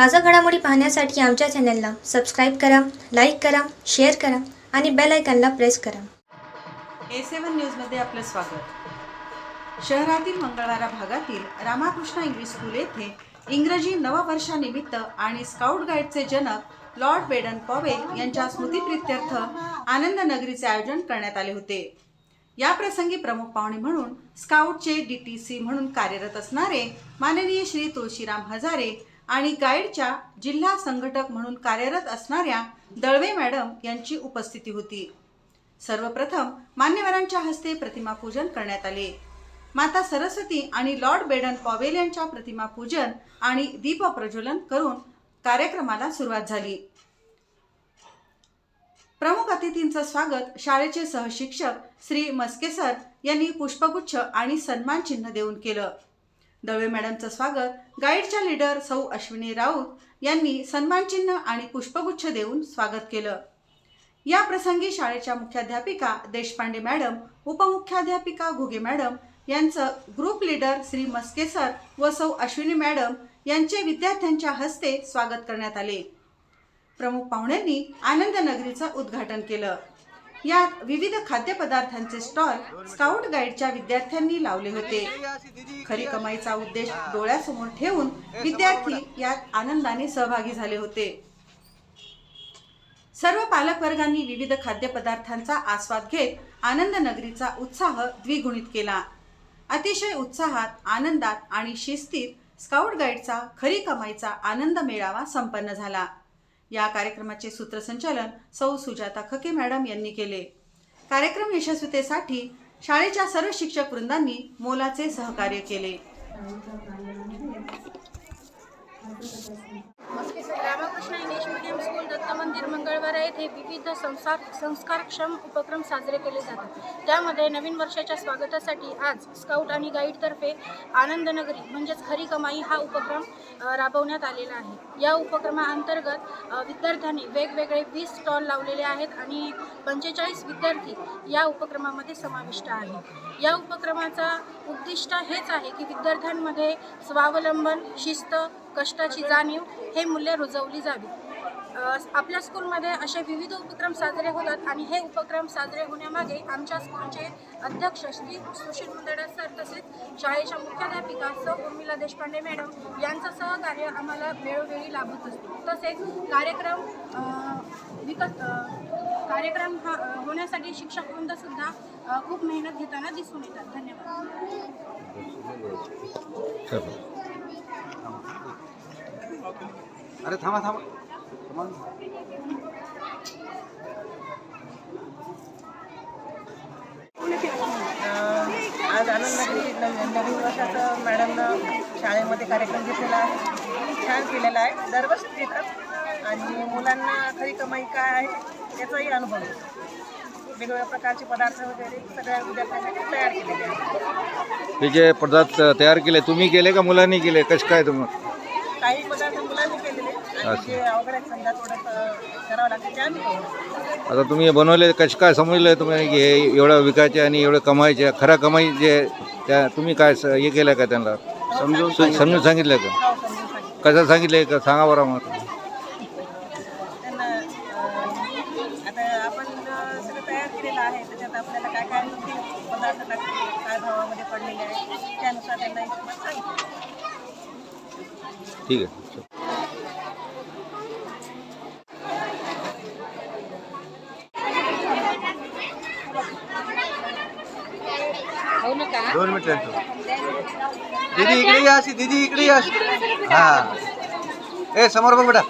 ताज़ा घडामोडी पाहण्यासाठी आमच्या चॅनलला सबस्क्राईब करा, लाईक करा, शेअर करा आणि बेल आयकॉनला प्रेस करा. A7 न्यूजमध्ये आपलं स्वागत. शहरातील मंगळवारा भागातील रामाकृष्ण इंग्लिश स्कूल येथे इंग्रजी नववर्षानिमित्त आणि स्काउट गाईडचे जनक लॉर्ड बेडन पॉवेल यांच्या स्मृतिप्रीत्यर्थ आनंद नगरीचे आयोजन करण्यात आले होते. या प्रसंगी प्रमुख पाहुणे म्हणून स्काउटचे DTC म्हणून कार्यरत असणारे माननीय श्री तुळशीराम हजारे आणि गाईडच्या जिल्हा संघटक म्हणून कार्यरत असणाऱ्या दळवे मॅडम यांची उपस्थिती होती. सर्वप्रथम मान्यवरांच्या हस्ते प्रतिमा पूजन करण्यात आले. माता सरस्वती आणि लॉर्ड बेडन पॉवेल यांच्या प्रतिमा पूजन आणि दीप प्रज्वलन करून कार्यक्रमाला सुरुवात झाली. प्रमुख अतिथींचं स्वागत शाळेचे सहशिक्षक श्री मस्के सर यांनी पुष्पगुच्छ आणि सन्मान चिन्ह देऊन केलं. दळवे मॅडमचं स्वागत गाईडच्या लीडर सौ अश्विनी राऊत यांनी सन्मान चिन्ह आणि पुष्पगुच्छ देऊन स्वागत केलं. या प्रसंगी शाळेच्या मुख्याध्यापिका देशपांडे मॅडम, उपमुख्याध्यापिका घुगे मॅडम यांचं group leader Shri Maske sir व सौ अश्विनी मॅडम यांचे विद्यार्थ्यांच्या हस्ते स्वागत करण्यात आले. प्रमुख पाहुण्यांनी आनंद नगरीचं उद्घाटन केलं. यात विविध खाद्यपदार्थांचे स्टॉल स्काउट गाईडच्या विद्यार्थ्यांनी लावले होते. खरी कमाईचा उद्देश डोळ्यासमोर ठेवून विद्यार्थी यात आनंदाने सहभागी झाले होते. सर्व पालकवर्गांनी विविध खाद्यपदार्थांचा आस्वाद घेत आनंद नगरीचा उत्साह द्विगुणित केला. अतिशय उत्साहात, आनंदात आणि शिस्तीत स्काउट गाईडचा खरी कमाईचा आनंद मेळावा संपन्न झाला. या कार्यक्रमाचे सूत्रसंचालन सौ सुजाता खके मॅडम यांनी केले. कार्यक्रम यशस्वीतेसाठी शाळेच्या सर्व शिक्षक वृंदांनी मोलाचे सहकार्य केले. Ramakrishna English medium school Datta Mandir Mangalwar येथे विविध संस्कारक्षम उपक्रम साजरे केले जातात. त्यामध्ये नवीन वर्षाच्या स्वागतासाठी आज स्काउट आणि गाईडतर्फे आनंद नगरी म्हणजेच खरी कमाई हा उपक्रम राबवण्यात आलेला आहे. या उपक्रमाअंतर्गत विद्यार्थ्यांनी वेगवेगळे 20 स्टॉल लावलेले आहेत आणि 45 विद्यार्थी या उपक्रमामध्ये समाविष्ट आहेत. या उपक्रमाचा उद्दिष्ट हेच आहे की विद्यार्थ्यांमध्ये स्वावलंबन, शिस्त, कष्टाची जाणीव हे मूल्य रुजवली जावी. आपल्या स्कूलमध्ये असे विविध उपक्रम साजरे होतात आणि हे उपक्रम साजरे होण्यामागे आमच्या स्कूलचे अध्यक्ष श्री सुशील मुंदडा सर तसेच शाळेच्या मुख्याध्यापिका सौ उर्मिला देशपांडे मॅडम यांचं सहकार्य आम्हाला वेळोवेळी लाभत असते. तसेच कार्यक्रम होण्यासाठी शिक्षक वृंदसुद्धा खूप मेहनत घेताना दिसून येतात. धन्यवाद. अरे थांबा. आज आनंद नगरी नवीन वर्षाचं मॅडमनं शाळेमध्ये कार्यक्रम घेतलेला आहे. छान केलेला आहे. दरवर्षी घेतात आणि मुलांना खरी कमाई काय आहे याचाही अनुभव येतो. वेगवेगळ्या प्रकारचे पदार्थ वगैरे सगळ्या विद्यार्थ्यांसाठी तयार केलेले आहेत. हे जे पदार्थ तयार केले तुम्ही केले का मुलांनी केले, कसं काय तुम्ही? काही पदार्थ मुलांनी केलेले आणि जे अवघड आहेत समजा थोडं करावं लागतं ते आम्ही करू. आता तुम्ही हे बनवले, कसं काय समजलं तुम्ही की हे एवढं विकायचे आणि एवढं कमायचे, खरा कमाई जे त्या तुम्ही काय हे केलं का त्यांना समजून सांगितलं का? हो, समजून सांगितलं कसं सांगितलं का सांगा बरं मग. त्यांना. आता आपण सगळं तयार केलेलं आहे. त्याच्यात आपल्याला काय काय पदार्थ लागतील, काय भावामध्ये पडलेले आहेत त्यानुसार त्यांना हिशोबात सांगितलं. ठीक आहे. दोन मिनिट दीदी इकडे या, दीदी इकडे या. हा, ए समोर बघ बेटा.